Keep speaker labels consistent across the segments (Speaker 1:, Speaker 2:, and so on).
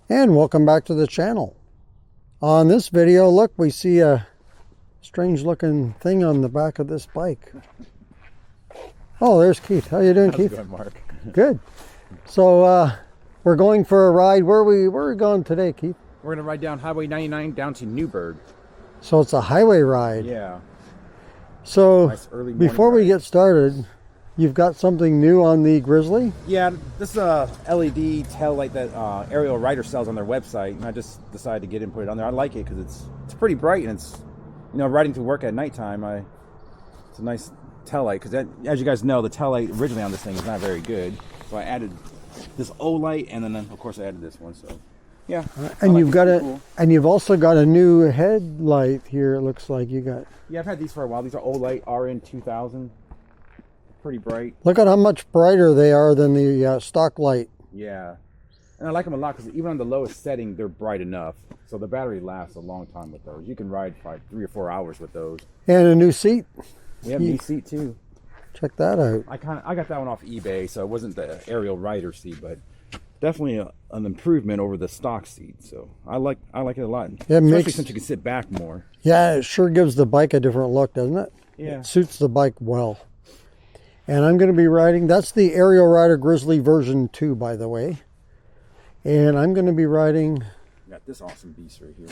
Speaker 1: And welcome back to the channel. On this video, look, we see a strange looking thing on the back of this bike. Oh, there's Keith. How you doing,
Speaker 2: How's
Speaker 1: Keith?
Speaker 2: it going, Mark?
Speaker 1: Good. So we're going for a ride. Where are we going today, Keith?
Speaker 2: We're going to ride down Highway 99 down to Newberg.
Speaker 1: So it's a highway ride.
Speaker 2: Yeah.
Speaker 1: So
Speaker 2: Nice early morning
Speaker 1: before we
Speaker 2: ride.
Speaker 1: get started, you've got something new on the Grizzly?
Speaker 2: Yeah, this is a LED tail light that Aerial Rider sells on their website, and I just decided to get it and put it on there. I like it because it's pretty bright, and it's, you know, riding to work at nighttime. It's a nice tail light because, as you guys know, the tail light originally on this thing is not very good. So I added this O light, and then of course I added this one. So yeah,
Speaker 1: And you've got
Speaker 2: cool.
Speaker 1: and you've also got a new headlight here. It looks like you got.
Speaker 2: Yeah, I've had these for a while. These are O light RN 2000. Pretty bright.
Speaker 1: Look at how much brighter they are than the stock light.
Speaker 2: Yeah, and I like them a lot because even on the lowest setting, they're bright enough. So the battery lasts a long time with those. You can ride for like 3 or 4 hours with those.
Speaker 1: And a new seat.
Speaker 2: We have a new seat too.
Speaker 1: Check that out.
Speaker 2: I got that one off eBay, so it wasn't the Aerial Rider seat, but definitely an improvement over the stock seat. So I like it a lot.
Speaker 1: Yeah,
Speaker 2: Especially since you can sit back more.
Speaker 1: Yeah, it sure gives the bike a different look, doesn't it?
Speaker 2: Yeah.
Speaker 1: It suits the bike well. And I'm going to be riding, that's the Aerial Rider Grizzly version 2, by the way. And I'm going to be riding
Speaker 2: Got this awesome beast right here.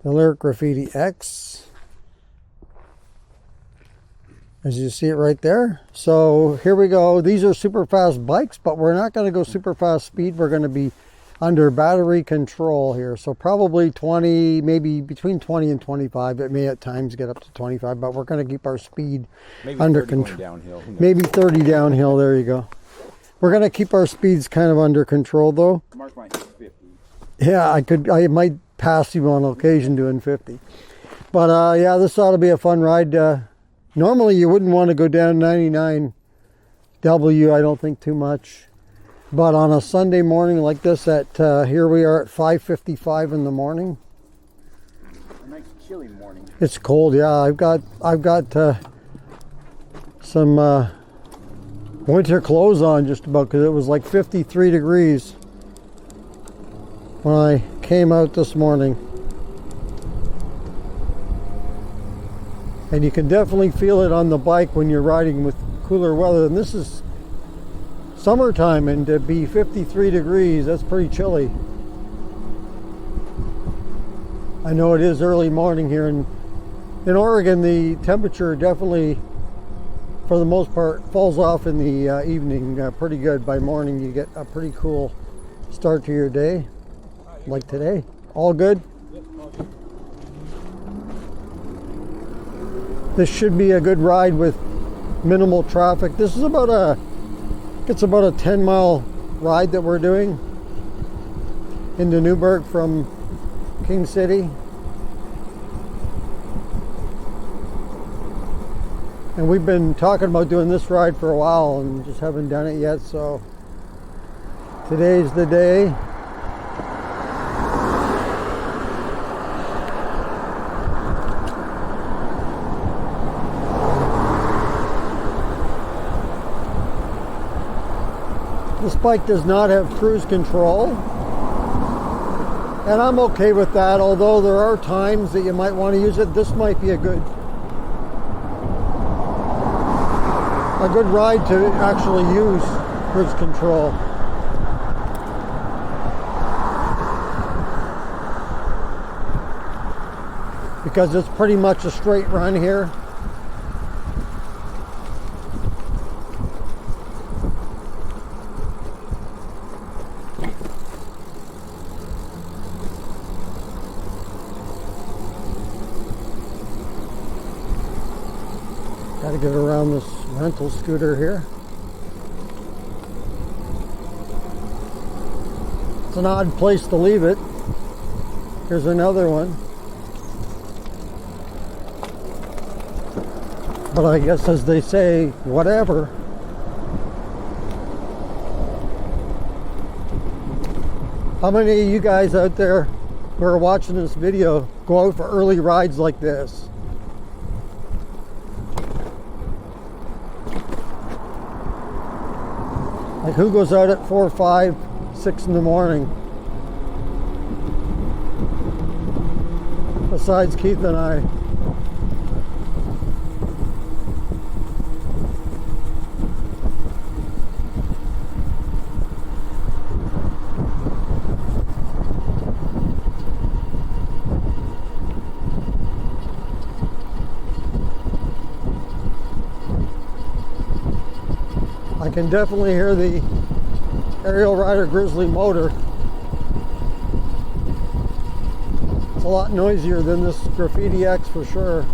Speaker 1: the Lyric Graffiti X. As you see it right there. So here we go. These are super fast bikes, but we're not going to go super fast speed. We're going to be under battery control here. So probably 20, maybe between 20 and 25. It may at times get up to 25, but we're going to keep our speed
Speaker 2: Maybe
Speaker 1: under
Speaker 2: 30 going
Speaker 1: control.
Speaker 2: downhill. Who knows?
Speaker 1: Maybe 30 downhill. There you go. We're going to keep our speeds kind of under control though.
Speaker 2: Mark might hit 50.
Speaker 1: Yeah, I might pass you on occasion doing 50. But yeah, this ought to be a fun ride. Normally you wouldn't want to go down 99W, I don't think too much. But on a Sunday morning like this, at here we are at 5:55 in the morning.
Speaker 2: A nice chilly morning.
Speaker 1: It's cold, yeah. I've got some winter clothes on just about because it was like 53 degrees when I came out this morning. And you can definitely feel it on the bike when you're riding with cooler weather. And this is summertime, and to be 53 degrees, that's pretty chilly. I know it is early morning here in Oregon. The temperature definitely, for the most part, falls off in the evening pretty good. By morning you get a pretty cool start to your day, like today. All good? This should be a good ride with minimal traffic. This is about a 10-mile ride that we're doing into Newberg from King City. And we've been talking about doing this ride for a while and just haven't done it yet, so today's the day. This bike does not have cruise control, and I'm okay with that, although there are times that you might want to use it. This might be a good ride to actually use cruise control. Because it's pretty much a straight run here. Got to get around this rental scooter here. It's an odd place to leave it. Here's another one. But I guess, as they say, whatever. How many of you guys out there who are watching this video go out for early rides like this? Like, who goes out at 4, 5, 6 in the morning? besides Keith and I. I can definitely hear the Aerial Rider Grizzly motor. It's a lot noisier than this Graffiti X for sure.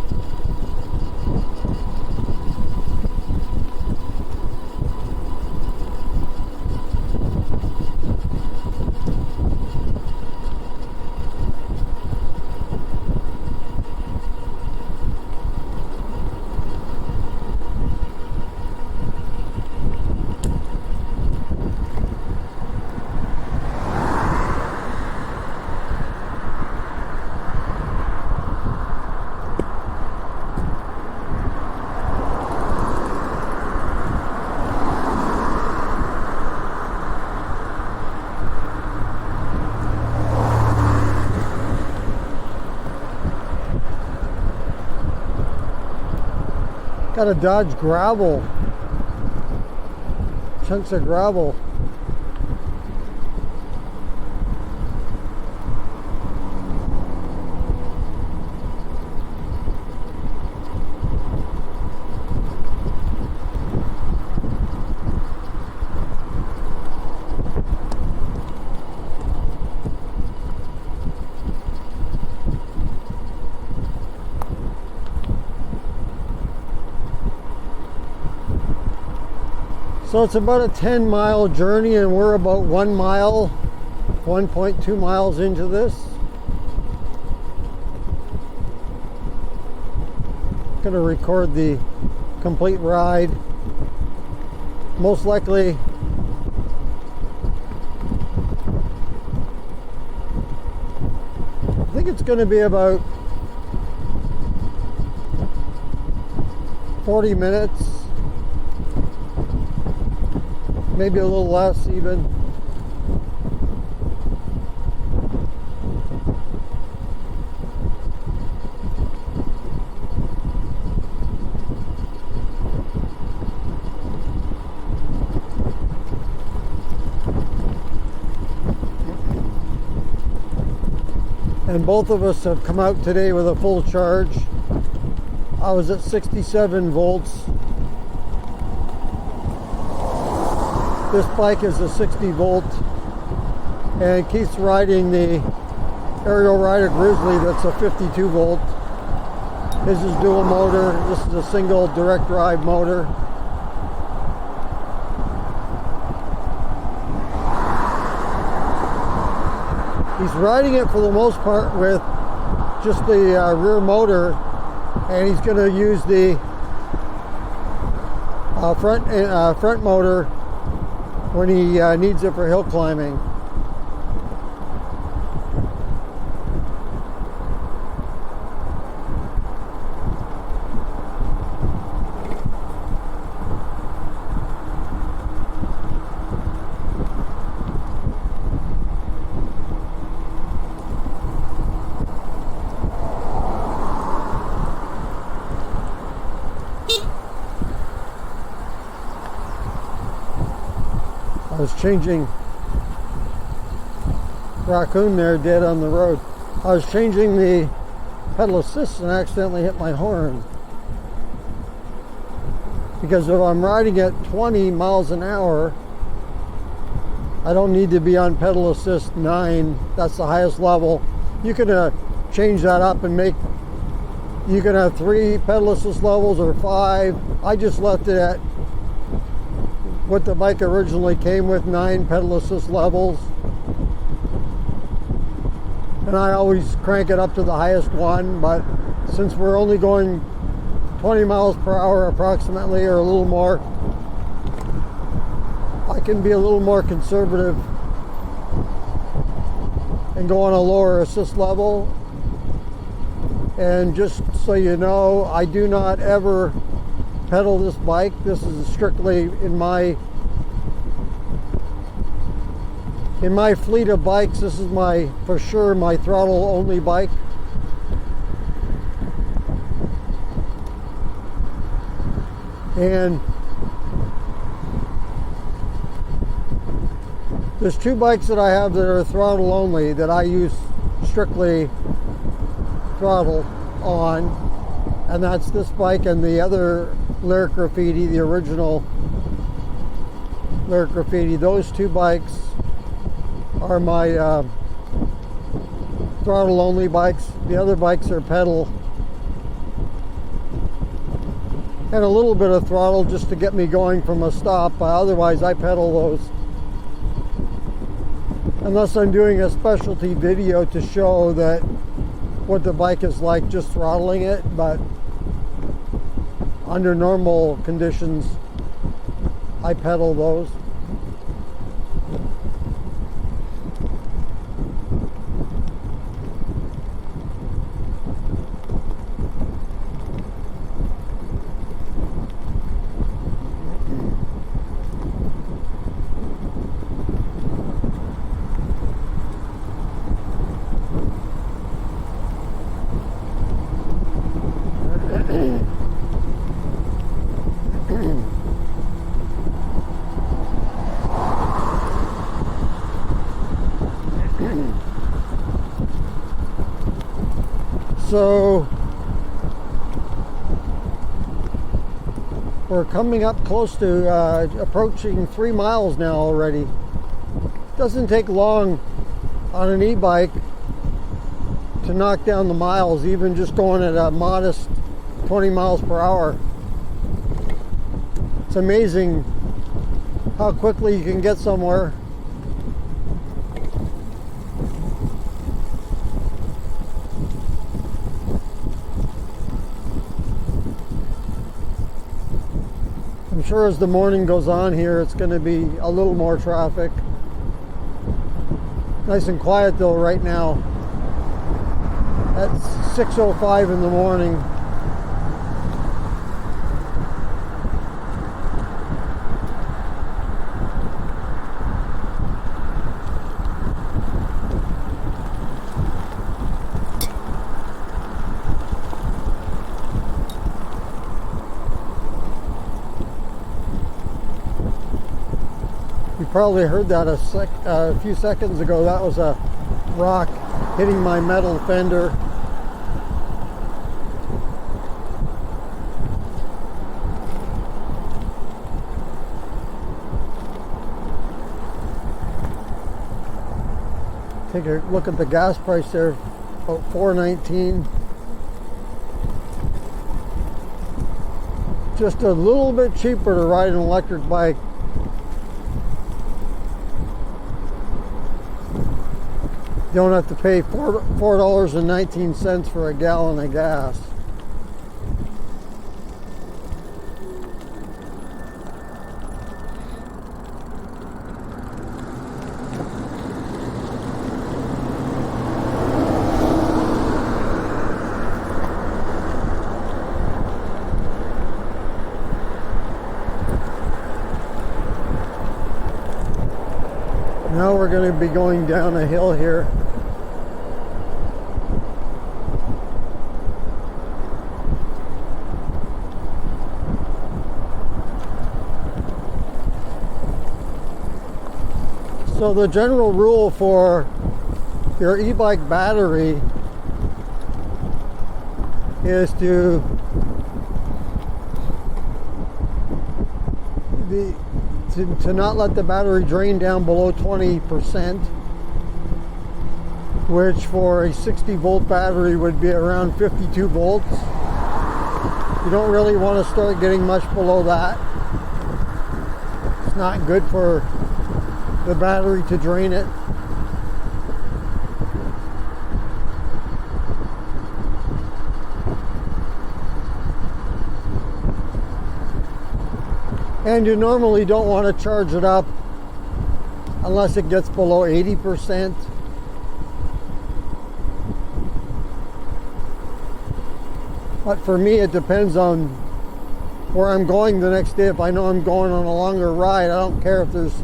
Speaker 1: Got to dodge gravel, chunks of gravel. So it's about a 10-mile journey, and we're about 1 mile, 1.2 miles into this. Gonna record the complete ride. Most likely I think it's gonna be about 40 minutes. Maybe a little less even. And both of us have come out today with a full charge. I was at 67 volts. This bike is a 60 volt, and Keith's riding the Aerial Rider Grizzly that's a 52 volt. His is dual motor, this is a single direct drive motor. He's riding it for the most part with just the rear motor, and he's going to use the front motor when he needs it for hill climbing. I was changing raccoon there dead on the road. I was changing the pedal assist and accidentally hit my horn. Because if I'm riding at 20 miles an hour, I don't need to be on pedal assist 9. That's the highest level. You can change that up and you can have 3 pedal assist levels or 5. I just left it at what the bike originally came with, 9 pedal assist levels. And I always crank it up to the highest one, but since we're only going 20 miles per hour approximately, or a little more, I can be a little more conservative and go on a lower assist level. And just so you know, I do not ever pedal this bike. This is strictly in my fleet of bikes. This is for sure my throttle only bike. And there's two bikes that I have that are throttle only that I use strictly throttle on, and that's this bike and the other Lyric Graffiti, the original Lyric Graffiti. Those two bikes are my throttle only bikes. The other bikes are pedal and a little bit of throttle just to get me going from a stop. Otherwise I pedal those unless I'm doing a specialty video to show that what the bike is like just throttling it. But under normal conditions I pedal those. So we're coming up close to approaching 3 miles now already. Doesn't take long on an e-bike to knock down the miles, even just going at a modest 20 miles per hour. It's amazing how quickly you can get somewhere. I'm sure as the morning goes on here, it's going to be a little more traffic. Nice and quiet though right now. At 6:05 in the morning. You probably heard that a few seconds ago. That was a rock hitting my metal fender. Take a look at the gas price there, about $4.19. Just a little bit cheaper to ride an electric bike. You don't have to pay $4.19 for a gallon of gas. Now we're going to be going down a hill here. So the general rule for your e-bike battery is to not let the battery drain down below 20%, which for a 60 volt battery would be around 52 volts. You don't really want to start getting much below that. It's not good for the battery to drain it. And you normally don't want to charge it up unless it gets below 80%. But for me, it depends on where I'm going the next day. If I know I'm going on a longer ride, I don't care if there's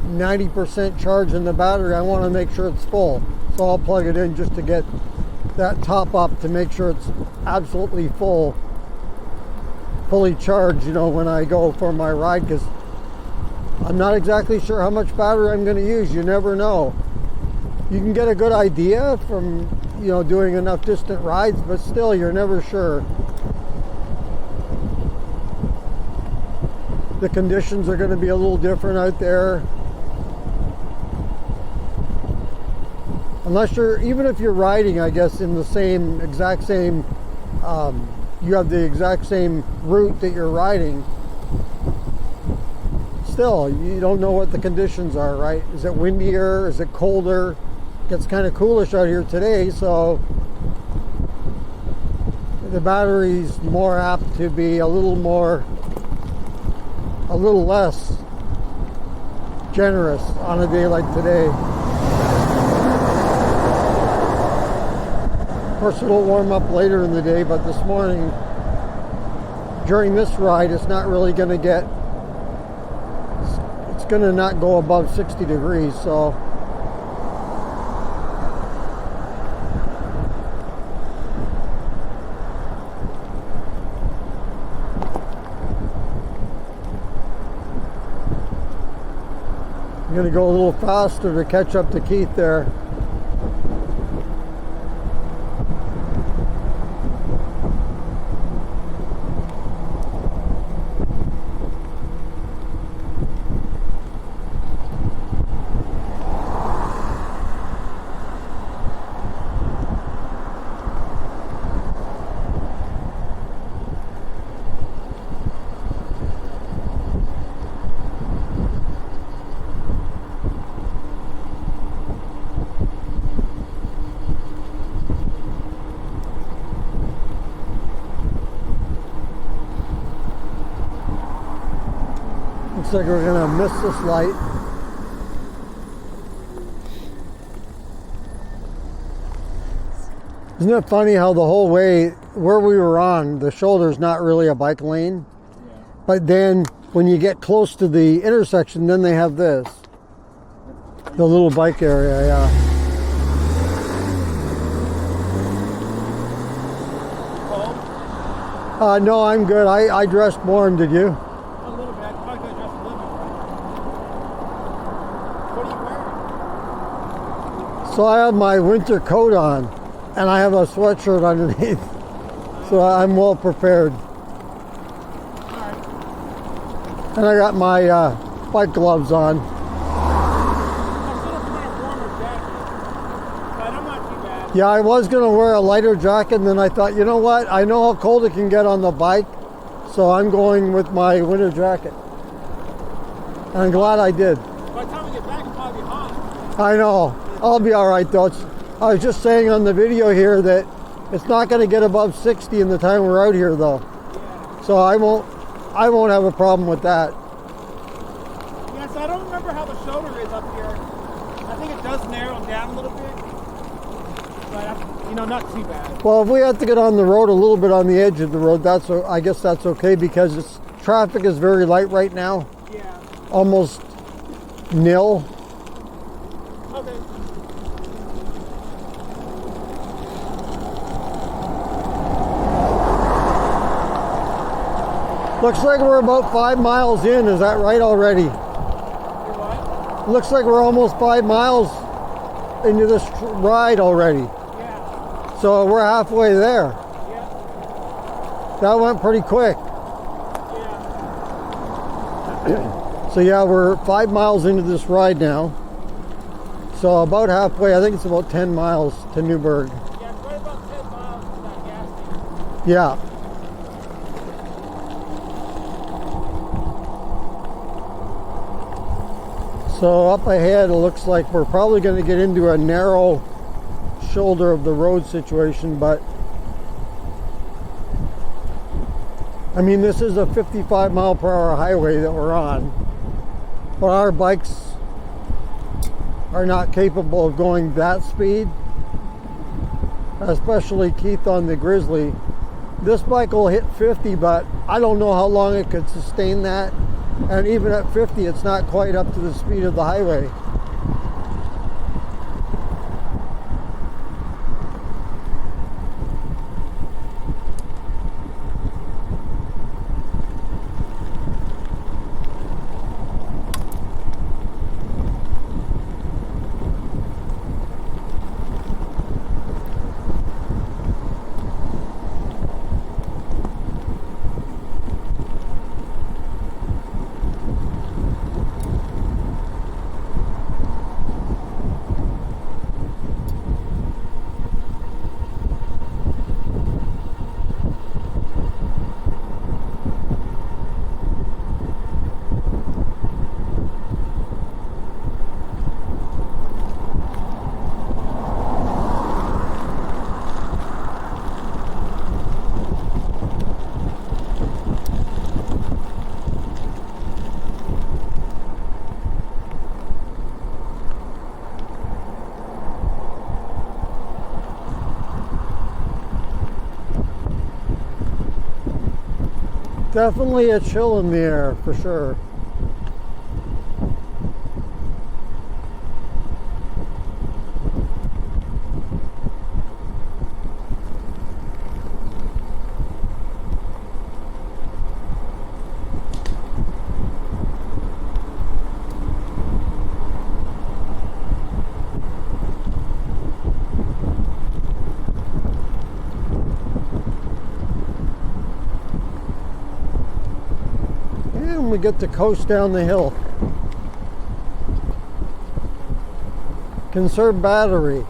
Speaker 1: 90% charge in the battery. I want to make sure it's full. So I'll plug it in just to get that top up to make sure it's absolutely full. If fully charged, you know, when I go for my ride, because I'm not exactly sure how much battery I'm going to use. You never know. You can get a good idea from, you know, doing enough distant rides, but still, you're never sure. The conditions are going to be a little different out there. Unless you're, even if you're riding, I guess, in the exact same, you have the exact same route that you're riding, still, you don't know what the conditions are, right? Is it windier? Is it colder? It gets kind of coolish out here today, so the battery's more apt to be a little less generous on a day like today. Of course, it'll warm up later in the day, but this morning, during this ride, it's not really going to get, it's going to not go above 60 degrees, so. I'm going to go a little faster to catch up to Keith there. Looks like we're gonna miss this light. Isn't it funny how the whole way where we were on, the shoulder's not really a bike lane, but then when you get close to the intersection, then they have this, the little bike area, yeah. No, I'm good. I dressed warm. Did you?
Speaker 3: A little bit. I thought I dressed a little bit. What are you wearing?
Speaker 1: So I have my winter coat on, and I have a sweatshirt underneath. So I'm well prepared.
Speaker 3: Alright.
Speaker 1: And I got my bike gloves on.
Speaker 3: I should have put a warmer jacket, but I'm not too bad.
Speaker 1: Yeah, I was going to wear a lighter jacket, and then I thought, you know what? I know how cold it can get on the bike, so I'm going with my winter jacket. And I'm glad I did.
Speaker 3: By the time we get back, it'll probably be hot.
Speaker 1: I know. I'll be all right, though. I was just saying on the video here that it's not going to get above 60 in the time we're out here, though.
Speaker 3: Yeah.
Speaker 1: So I won't have a problem with that.
Speaker 3: Yeah, so I don't remember how the shoulder is up here. I think it does narrow down a little bit. But, you know, not too bad.
Speaker 1: Well, if we have to get on the road a little bit on the edge of the road, I guess that's okay, because traffic is very light right now.
Speaker 3: Yeah.
Speaker 1: Almost nil.
Speaker 3: Okay.
Speaker 1: Looks like we're about 5 miles in. Is that right already?
Speaker 3: You what?
Speaker 1: Looks like we're almost 5 miles into this ride already.
Speaker 3: Yeah.
Speaker 1: So we're halfway there.
Speaker 3: Yeah.
Speaker 1: That went pretty quick.
Speaker 3: Yeah.
Speaker 1: So yeah, we're 5 miles into this ride now. So about halfway, I think it's about 10 miles to Newberg.
Speaker 3: Yeah, it's right about 10 miles to that gas station.
Speaker 1: Yeah. So up ahead, it looks like we're probably going to get into a narrow shoulder of the road situation, but I mean, this is a 55 mile per hour highway that we're on, but our bikes are not capable of going that speed, especially Keith on the Grizzly. This bike will hit 50, but I don't know how long it could sustain that. And even at 50, it's not quite up to the speed of the highway. Definitely a chill in the air, for sure. And we get to coast down the hill. Conserve battery.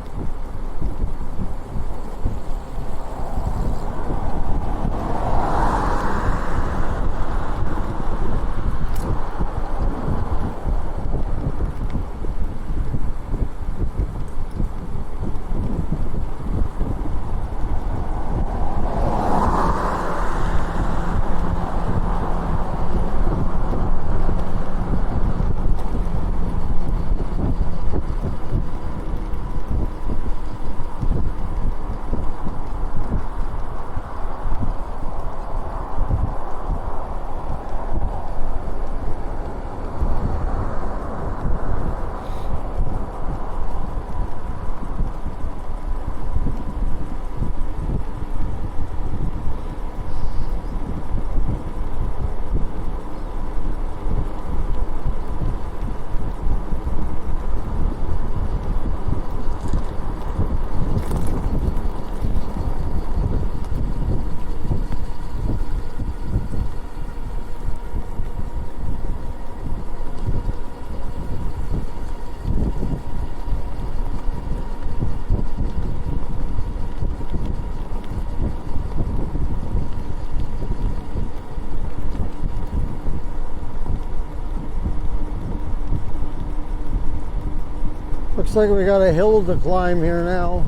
Speaker 1: Looks like we got a hill to climb here now.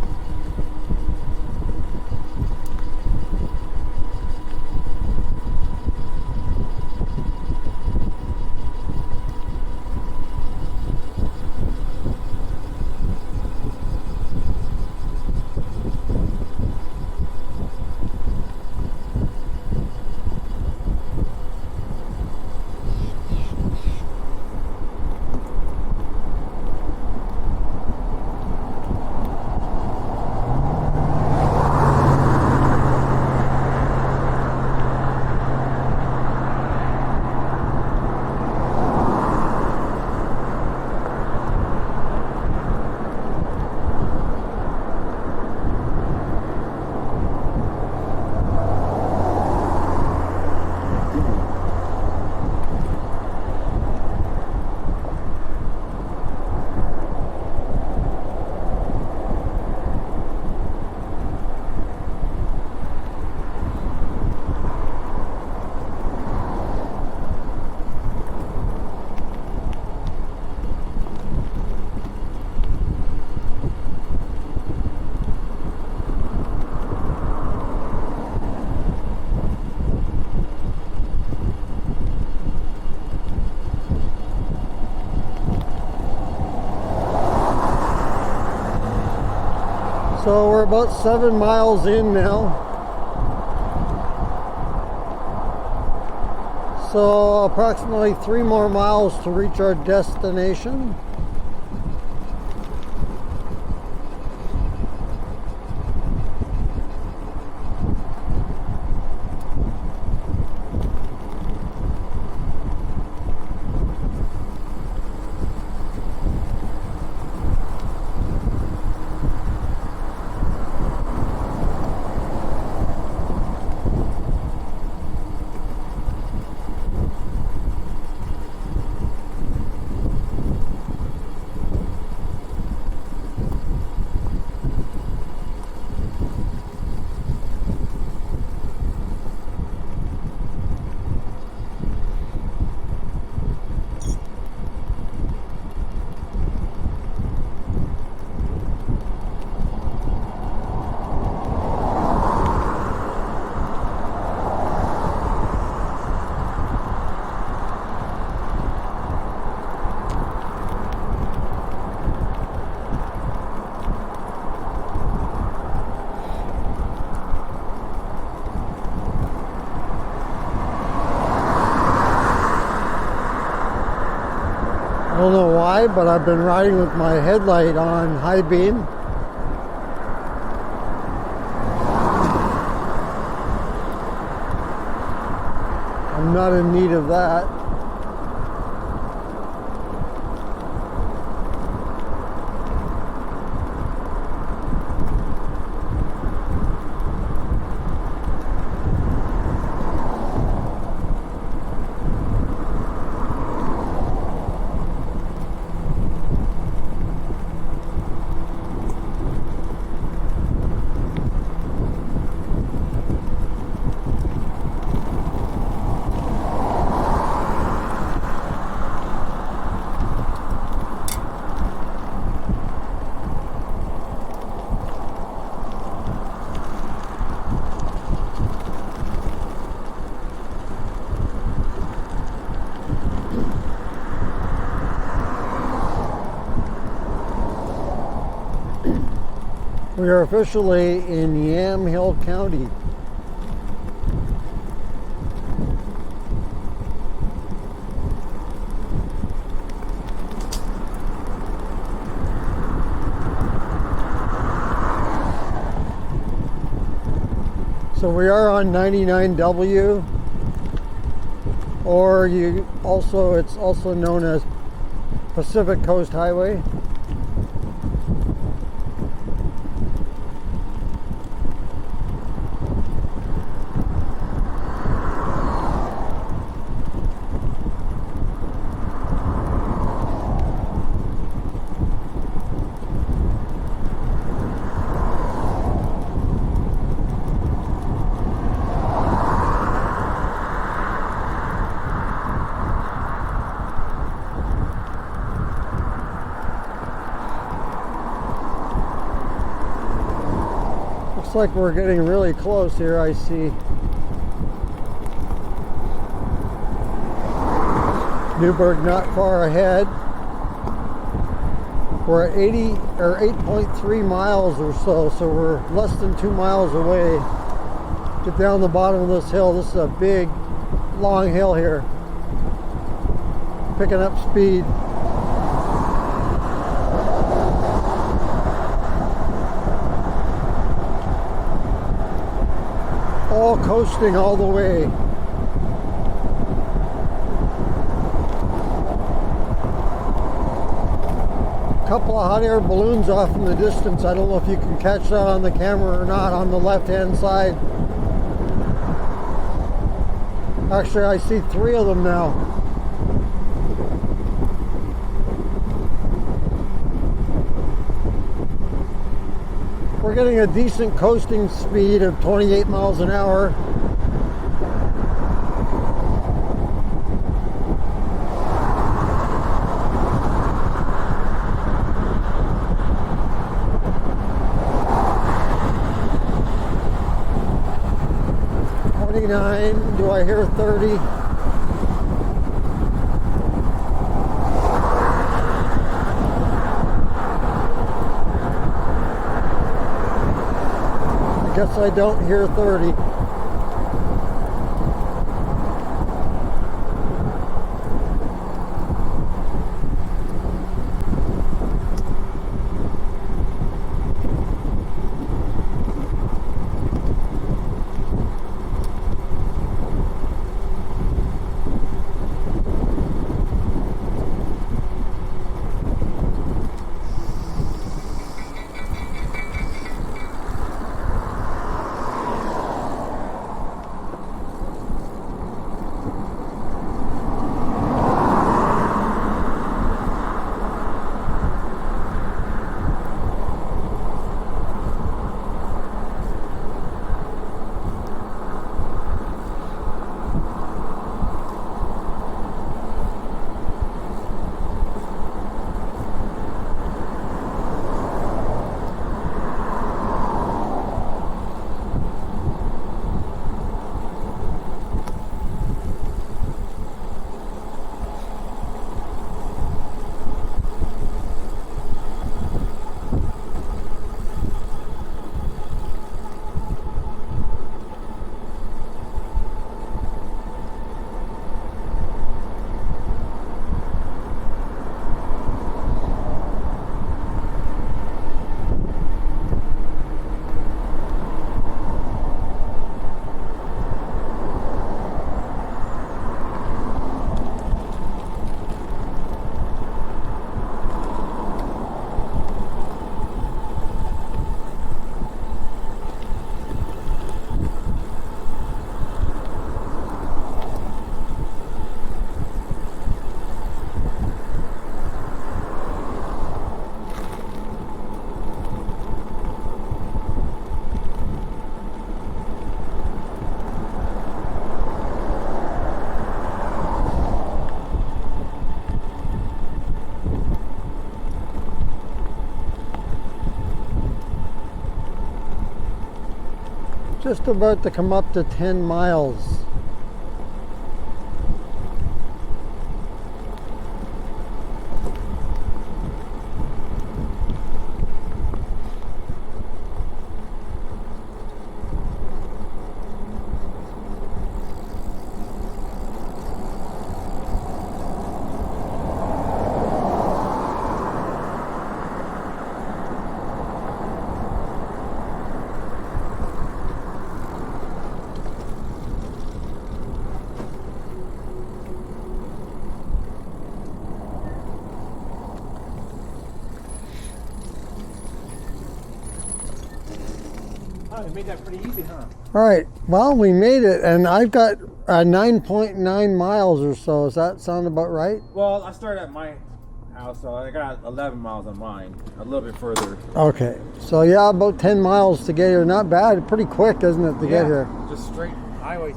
Speaker 1: So we're about 7 miles in now. So approximately 3 more miles to reach our destination. drive, but I've been riding with my headlight on high beam. I'm not in need of that. We are officially in Yamhill County. So we are on 99W, or it's also known as Pacific Coast Highway. Looks like we're getting really close here. I see Newberg not far ahead. We're at 80 or 8.3 miles or so, so we're less than 2 miles away. Get down the bottom of this hill. This is a big, long hill here. Picking up speed. All coasting all the way. A couple of hot air balloons off in the distance. I don't know if you can catch that on the camera or not, on the left hand side. Actually, I see 3 of them now. We're getting a decent coasting speed of 28 miles an hour. Do I hear 30? I guess I don't hear 30. just about to come up to 10 miles.
Speaker 3: Oh, you made that pretty easy, huh?
Speaker 1: All right, well, we made it, and I've got 9.9 miles or so. Does that sound about right?
Speaker 2: Well, I started at my house, so I got 11 miles on mine. A little bit further.
Speaker 1: Okay, so yeah, about 10 miles to get here. Not bad. Pretty quick, isn't it, to get here?
Speaker 2: Just straight highways.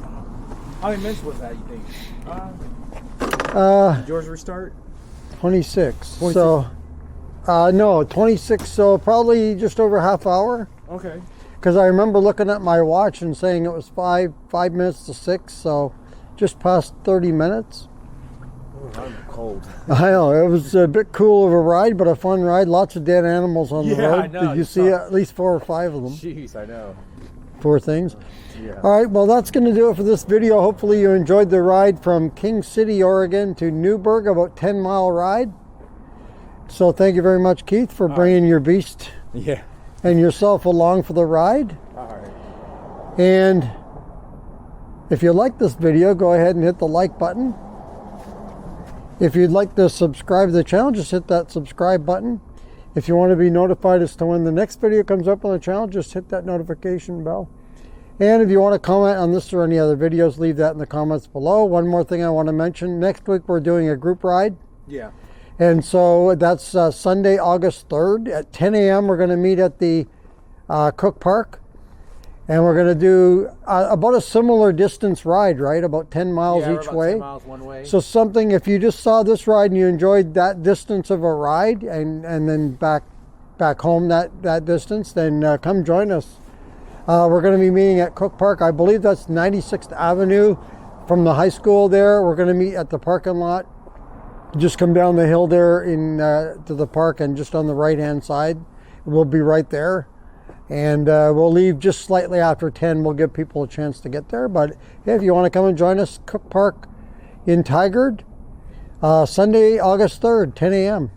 Speaker 2: How many minutes was that, you think? Did yours restart?
Speaker 1: 26. So, no, 26. So probably just over half hour.
Speaker 2: Okay.
Speaker 1: Because I remember looking at my watch and saying it was 5 minutes to 6. So just past 30 minutes.
Speaker 2: Oh, I'm cold.
Speaker 1: I know, it was a bit cool of a ride, but a fun ride. Lots of dead animals on the road.
Speaker 2: I know.
Speaker 1: Did you see at least 4 or 5 of them?
Speaker 2: Jeez, I know.
Speaker 1: Poor things.
Speaker 2: Yeah.
Speaker 1: All right, well, that's going to do it for this video. Hopefully you enjoyed the ride from King City, Oregon to Newberg, about 10-mile ride. So thank you very much, Keith, for bringing your beast
Speaker 2: Yeah.
Speaker 1: and yourself along for the ride.
Speaker 2: All right.
Speaker 1: And if you like this video, go ahead and hit the like button. If you'd like to subscribe to the channel, just hit that subscribe button. If you want to be notified as to when the next video comes up on the channel, just hit that notification bell. And if you want to comment on this or any other videos, leave that in the comments below. One more thing I want to mention. Next week, we're doing a group ride.
Speaker 2: Yeah.
Speaker 1: And so that's Sunday, August 3rd at 10 a.m. We're going to meet at the Cook Park. And we're going to do about a similar distance ride, right? About 10 miles
Speaker 2: Yeah, we're
Speaker 1: each
Speaker 2: about
Speaker 1: way.
Speaker 2: 10 miles one way.
Speaker 1: So something, if you just saw this ride and you enjoyed that distance of a ride and then back home that distance, then come join us. We're going to be meeting at Cook Park. I believe that's 96th Avenue from the high school there. We're going to meet at the parking lot. Just come down the hill there to the park, and just on the right-hand side. We'll be right there. And we'll leave just slightly after 10. We'll give people a chance to get there. But hey, if you want to come and join us, Cook Park in Tigard, Sunday, August 3rd, 10 a.m.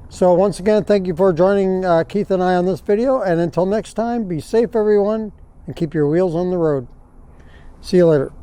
Speaker 1: So once again, thank you for joining Keith and I on this video. And until next time, be safe, everyone, and keep your wheels on the road. See you later.